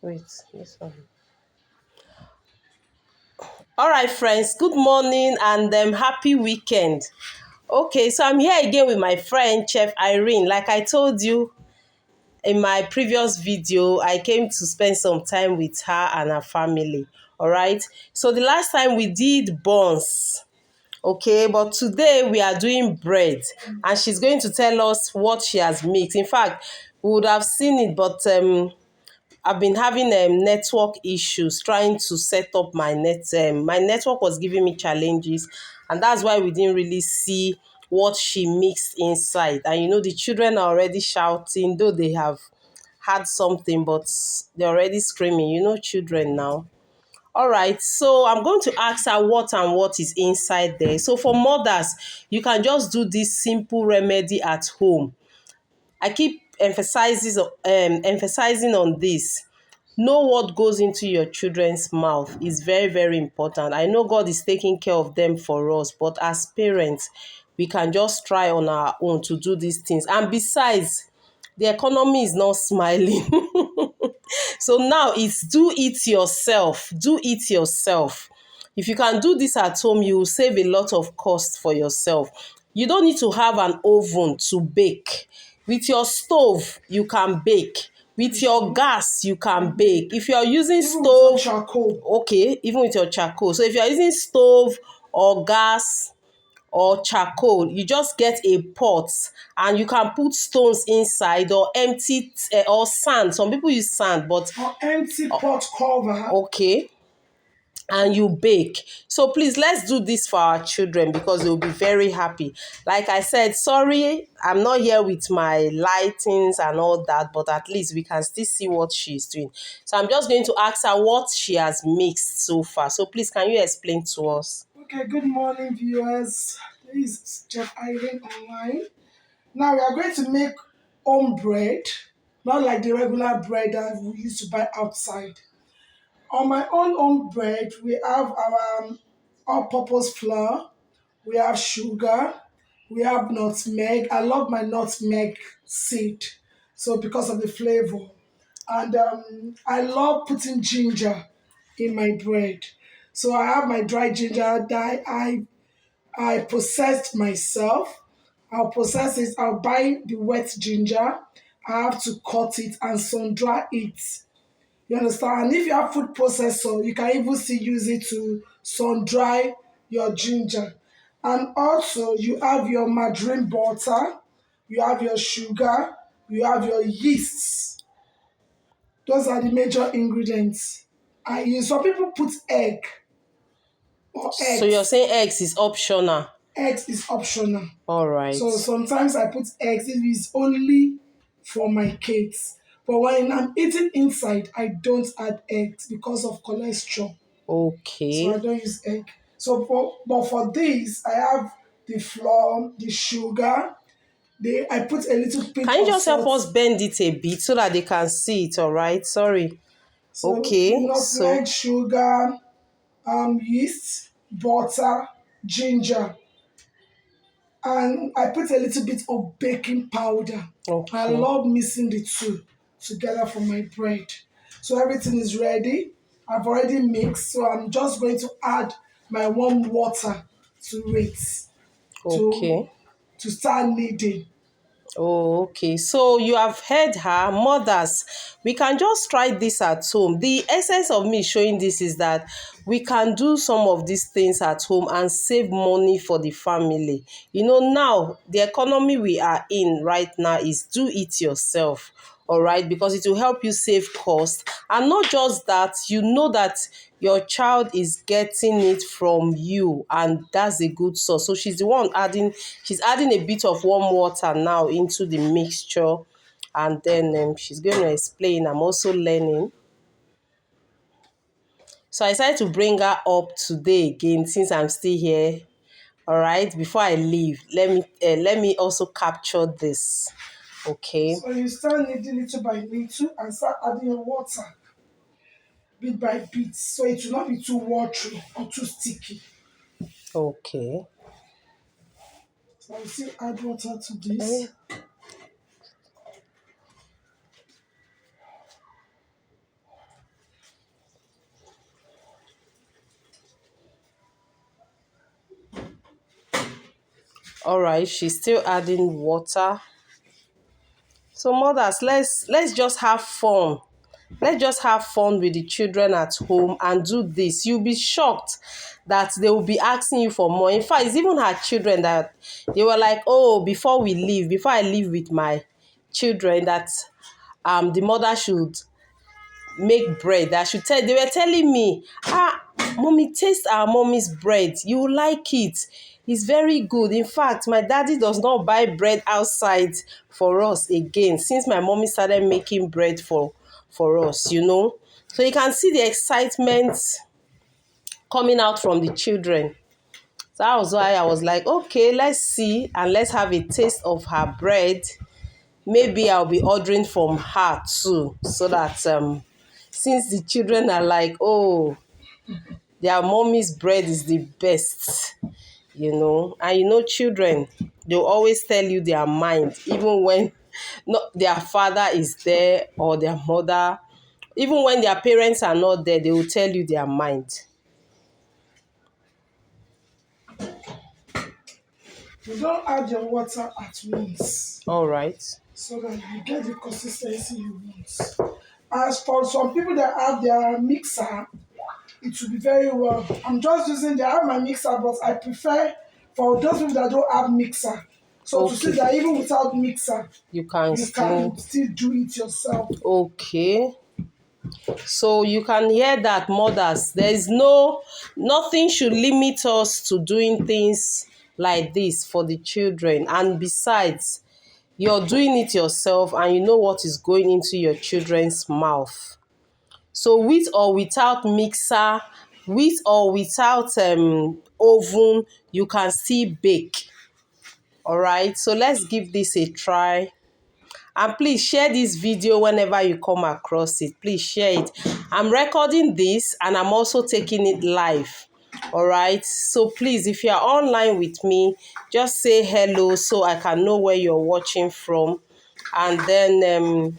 Wait, this one. All right, friends, good morning and happy weekend. Okay, so I'm here again with my friend, Chef Irene. Like I told you in my previous video, I came to spend some time with her and her family. All right, so the last time we did buns. Okay, but today we are doing bread and she's going to tell us what she has mixed. In fact, we would have seen it, but I've been having network issues trying to set up my net. My network was giving me challenges, and that's why we didn't really see what she mixed inside. And the children are already shouting, though they have had something, but they're already screaming. Children now. All right, so I'm going to ask her what and what is inside there. So for mothers, you can just do this simple remedy at home. I keep emphasizing on this. Know what goes into your children's mouth is very, very important. I know God is taking care of them for us, but as parents, we can just try on our own to do these things. And besides, the economy is not smiling. So now it's do it yourself. Do it yourself. If you can do this at home, you will save a lot of cost for yourself. You don't need to have an oven to bake. With your stove, you can bake. With your gas, you can bake. If you are using Even stove, with charcoal. okay, even with your charcoal. So if you are using stove or gas or charcoal, you just get a pot and you can put stones inside or empty or sand. Some people use sand, but Or empty pot cover. okay, and you bake. So please, let's do this for our children because they'll be very happy. Like I said, sorry, I'm not here with my lightings and all that, but at least we can still see what she's doing. So I'm just going to ask her what she has mixed so far. So please, can you explain to us? Okay, good morning, viewers. This is Chef Irene online. Now we are going to make home bread, not like the regular bread that we used to buy outside. On my own home bread, we have our all-purpose flour, we have sugar, we have nutmeg. I love my nutmeg seed, so because of the flavor. And I love putting ginger in my bread. So I have my dry ginger that I processed myself. I'll process it. I'll buy the wet ginger. I have to cut it and sun dry it. You understand? And if you have food processor, you can even still use it to sun dry your ginger. And also, you have your margarine butter, you have your sugar, you have your yeast. Those are the major ingredients I use. Some people put egg or So you're eggs. saying eggs is optional. Eggs is optional. All right. So sometimes I put eggs if it's only for my kids. But when I'm eating inside, I don't add eggs because of cholesterol. So I Okay. don't use egg. But for this, I have the flour, the sugar. I put a little pinch Can you of just help salt. us bend it a bit so that they can see it? All right. Sorry. So Okay. nutmeg, So, sugar, yeast, butter, ginger, and I put a little bit of baking powder. I okay. love mixing the two together for my bread. So everything is ready. I've already mixed, so I'm just going to add my warm water to it to Okay. to start kneading. Oh, okay. So you have heard her, mothers. We can just try this at home. The essence of me showing this is that we can do some of these things at home and save money for the family. Now the economy we are in right now is do it yourself. All right, because it will help you save cost. And not just that, that your child is getting it from you, and that's a good source. So she's adding a bit of warm water now into the mixture, and then she's going to explain. I'm also learning. So I decided to bring her up today again since I'm still here. All right, before I leave, let me also capture this. Okay. So you start kneading little by little and start adding your water bit by bit so it will not be too watery or too sticky. Okay. So I will still add water to Eh, this. All right, she's still adding water. So mothers, let's just have fun. Let's just have fun with the children at home and do this. You'll be shocked that they will be asking you for more. In fact, it's even her children that they were like, oh, before I leave with my children, that the mother should make bread. They were telling me, mommy, taste our mommy's bread. You will like it. It's very good. In fact, my daddy does not buy bread outside for us again since my mommy started making bread for us, you know. So you can see the excitement coming out from the children. So that was why I was like, okay, let's see and let's have a taste of her bread. Maybe I'll be ordering from her too, so that since the children are like, oh, their mommy's bread is the best, you know. And you know, children, they'll always tell you their mind, even when not their father is there or their mother, even when their parents are not there, they will tell you their mind. You don't add your water at once All right. so that you get the consistency you want. As for some people that have their mixer, it will be very well. I'm just using I have my mixer, but I prefer for those people that don't have mixer. So to see Okay. that even without mixer, You can you still. can still do it yourself. Okay. So you can hear that, mothers, nothing should limit us to doing things like this for the children. And besides, you're doing it yourself and you know what is going into your children's mouth. So with or without mixer, with or without oven, you can still bake. All right, so let's give this a try. And please share this video whenever you come across it. Please share it. I'm recording this and I'm also taking it live. All right. So please, if you are online with me, just say hello so I can know where you're watching from. And then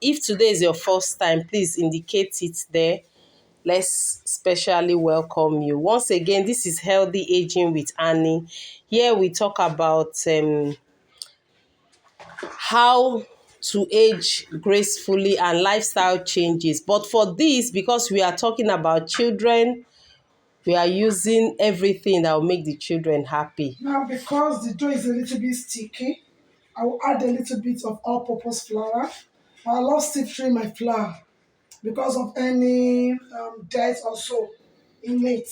if today is your first time, please indicate it there. Let's specially welcome you. Once again, this is Healthy Aging with Annie. Here we talk about how to age gracefully and lifestyle changes. But for this, because we are talking about children, we are using everything that will make the children happy. Now, because the dough is a little bit sticky, I will add a little bit of all-purpose flour. I love sifting my flour because of any dirt or so in it.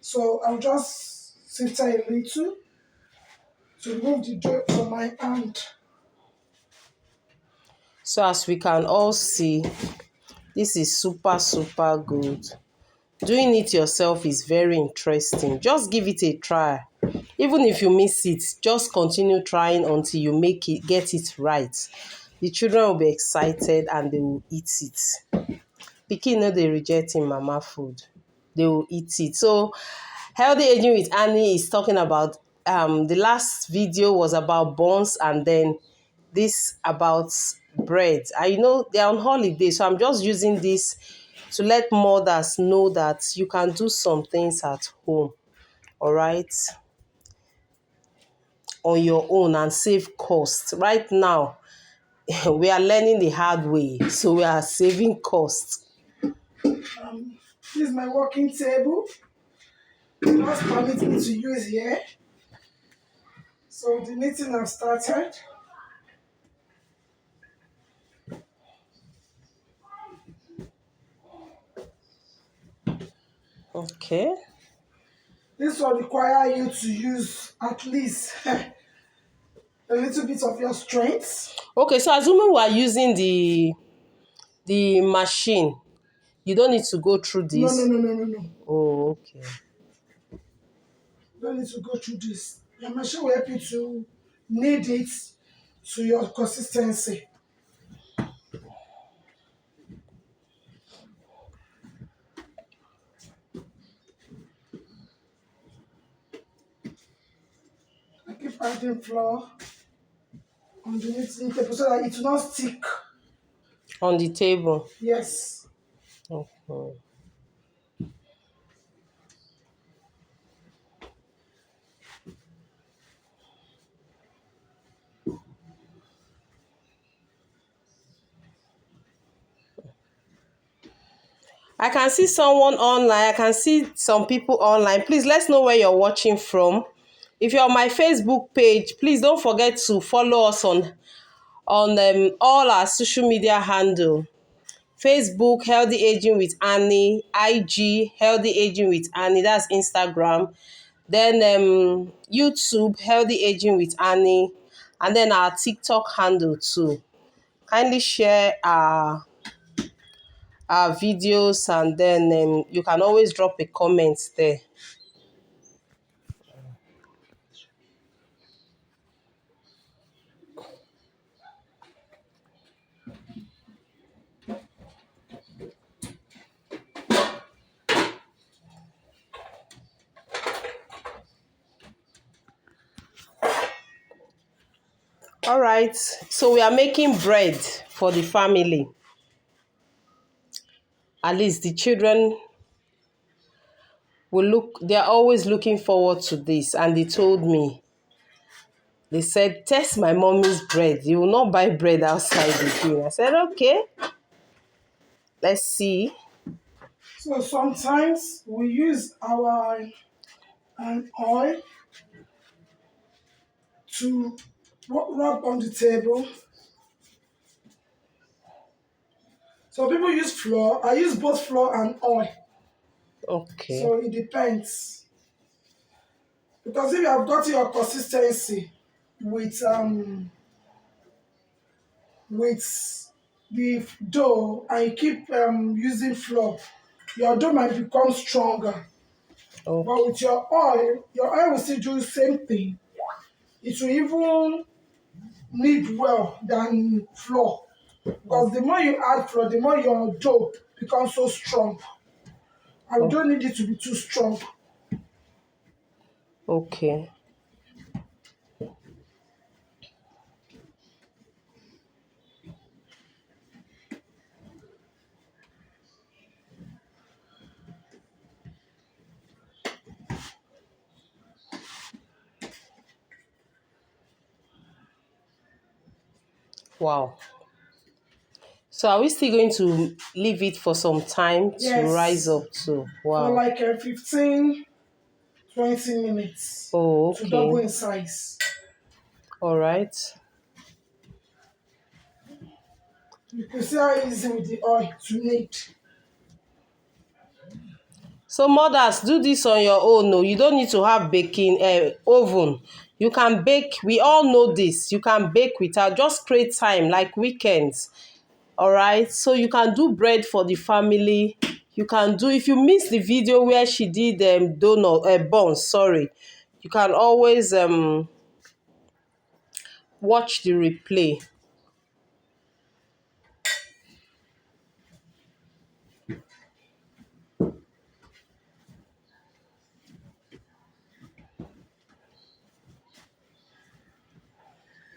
So I'll just sift a little to remove the dough from my hand. So as we can all see, this is super, super good. Doing it yourself is very interesting. Just give it a try. Even if you miss it, just continue trying until you get it right. The children will be excited and they will eat it. Pikin no dey reject im mama food. They will eat it. So Healthy Aging with Annie is talking about the last video was about buns and then this about bread. I know they're on holiday, so I'm just using this to let mothers know that you can do some things at home, all right, on your own and save cost. Right now, we are learning the hard way, so we are saving cost. This is my working table. Just permit me to use here. So the knitting has started. Okay. This will require you to use at least a little bit of your strength. Okay, so assuming we are using the machine, you don't need to go through No, no, this. no, no, no, no. Oh, okay. You don't need to go through this. Your machine will help you to knead it to your consistency. I keep adding flour on the knitting table so that it will not stick. On the table. Yes. Okay. I can see someone online. I can see some people online. Please let's know where you're watching from. If you're on my Facebook page, please don't forget to follow us on all our social media handle. Facebook, Healthy Aging with Annie. IG, Healthy Aging with Annie. That's Instagram. Then YouTube, Healthy Aging with Annie. And then our TikTok handle too. Kindly share our videos, and then you can always drop a comment there. All right, so we are making bread for the family. At least the children they're always looking forward to this. And they told me, they said, test my mommy's bread. You will not buy bread outside again. I said, okay, let's see. So sometimes we use our oil to rub on the table. So people use flour. I use both flour and oil. Okay, So it depends. Because if you have got your consistency with the dough and you keep using flour, your dough might become stronger. But okay, with your oil will still do the same thing. It will even knead well than flour. Because the more you add flour, the more your dough becomes so strong. And we don't need it to be too strong. okay. Wow. So are we still going to leave it for some time to rise Yes, up to? for Wow. like 15, 20 minutes Oh, to double okay. in size. All right. You can see how easy with the oil to knead. So mothers, do this on your own. No, you don't need to have baking oven. You can bake. We all know this. You can bake without. Just create time, like weekends. All right. So you can do bread for the family. You can do, if you miss the video where she did donut buns. Sorry, you can always watch the replay.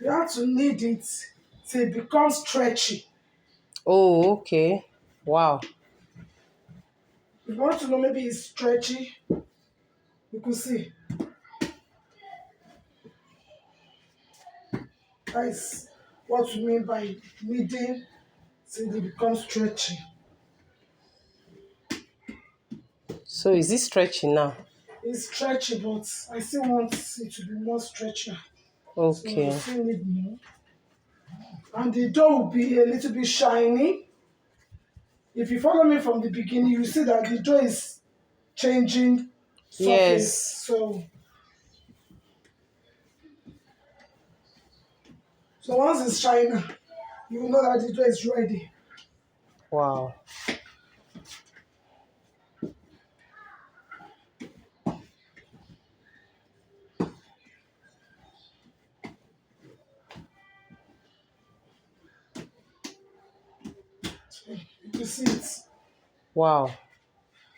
You have to knead it till it becomes stretchy. Oh, okay. Wow. If you want to know maybe it's stretchy, you can see. That's what we mean by kneading till it becomes stretchy. So is it stretching now? It's stretchy, but I still want it to be more stretchy. So I Okay. still need more. And the dough will be a little bit shiny. If you follow me from the beginning, you see that the dough is changing surface. Yes. So once it's shiny, you will know that the dough is ready. Wow. You can see it. Wow.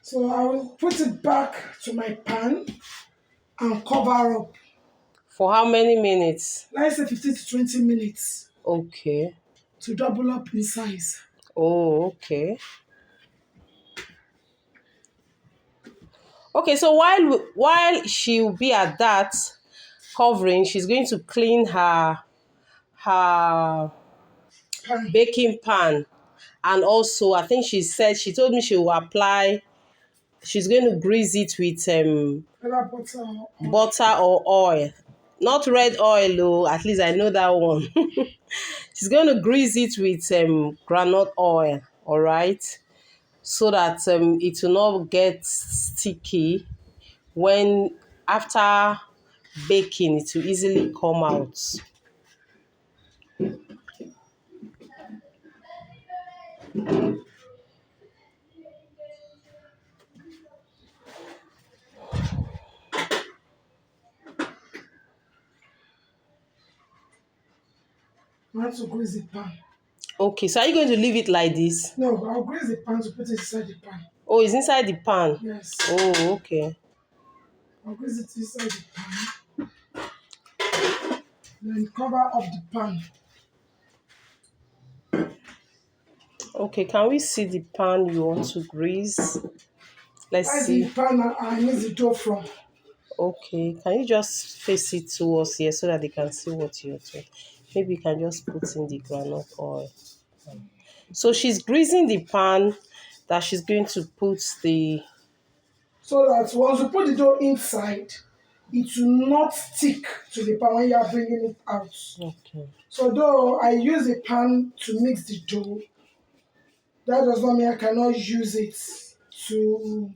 So I will put it back to my pan and cover up. For how many minutes? Let's say 15 to 20 minutes Okay. to double up in size. Oh, okay. Okay, so while she'll be at that covering, she's going to clean her Pan. baking pan. And also, I think she told me she will apply, she's going to grease it with Whether butter or oil. butter or oil. Not red oil, though, at least I know that one. She's going to grease it with groundnut oil, all right? So that it will not get sticky when after baking, it will easily come out. I want to grease the pan. Okay, so are you going to leave it like this? No, I'll grease the pan to put it inside the pan. Oh, it's inside the pan. Yes. Oh, okay. I'll grease it inside the pan. Then cover up the pan. Okay, can we see the pan you want to grease? Let's That's the see. pan I need the dough from. Okay, can you just face it towards here so that they can see what you're doing? Maybe you can just put in the groundnut oil. So she's greasing the pan that she's going to put the... So that once you put the dough inside, it will not stick to the pan when you are bringing it out. Okay. So though I use a pan to mix the dough, that does not mean I cannot use it to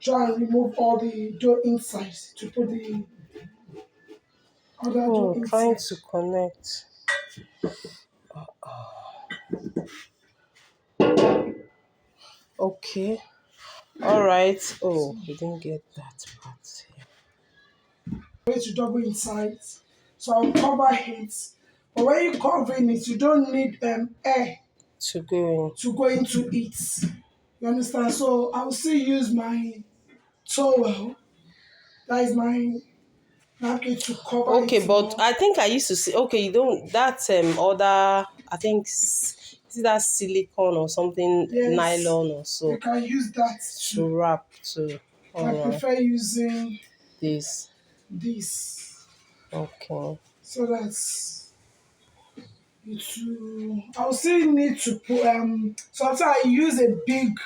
try and remove all the dough inside to put the other dough Oh, trying inside. to connect. Okay. All right. Oh, we didn't get that part here. Way to double inside. So I'll cover it. But when you covering it, you don't need air To go to go into it. You understand? So I'll still use my towel. That is my napkin to in. cover Okay, it but more. I think I used to see. Okay, you don't. That other. I think is that silicone or something, Yes, nylon or you so can use that too. to wrap to. I All right. prefer using This. this Okay. so that I'll still need to put sometimes I use a big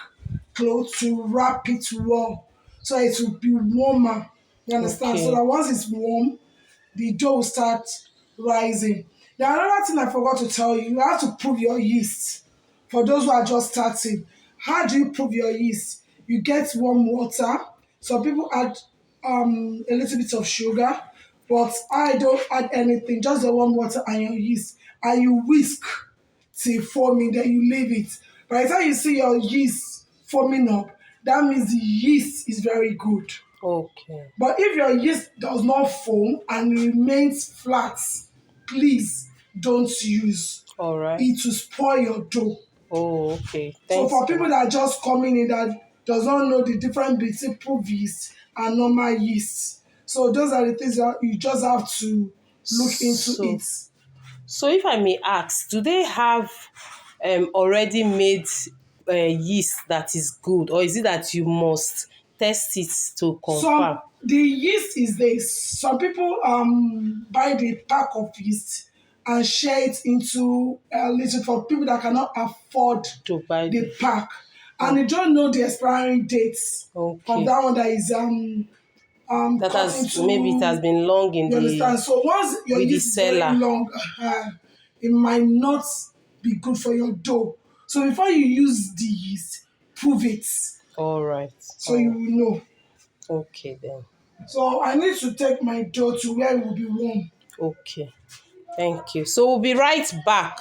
cloth to wrap it well so it will be warmer. You understand? So Okay. that once it's warm, the dough will start rising. Now another thing I forgot to tell you, you have to prove your yeast. For those who are just starting, how do you prove your yeast? You get warm water. Some people add a little bit of sugar, but I don't add anything, just the warm water and your yeast. And you whisk till foaming, then you leave it. By the time you see your yeast foaming up, that means the yeast is very good. Okay. But if your yeast does not foam and remains flat, please don't use. All right. It will spoil your dough. Oh, okay. So Thanks. for people that are just coming in that does not know the difference between proof yeast and normal yeast, so those are the things that you just have to look into So, it. so if I may ask, do they have already made yeast that is good, or is it that you must test it to confirm? The yeast is this. Some people buy the pack of yeast and share it into a little for people that cannot afford To buy the the... pack, and they don't know the expiring dates of Okay. that one that is That cut has, maybe it has into. been long in You the... understand? So once your with the yeast is very seller. long, it might not be good for your dough. So before you use the yeast, prove it All right. so you Oh, will know. okay then. So I need to take my dough to where it will be warm. Okay. Thank you. So we'll be right back.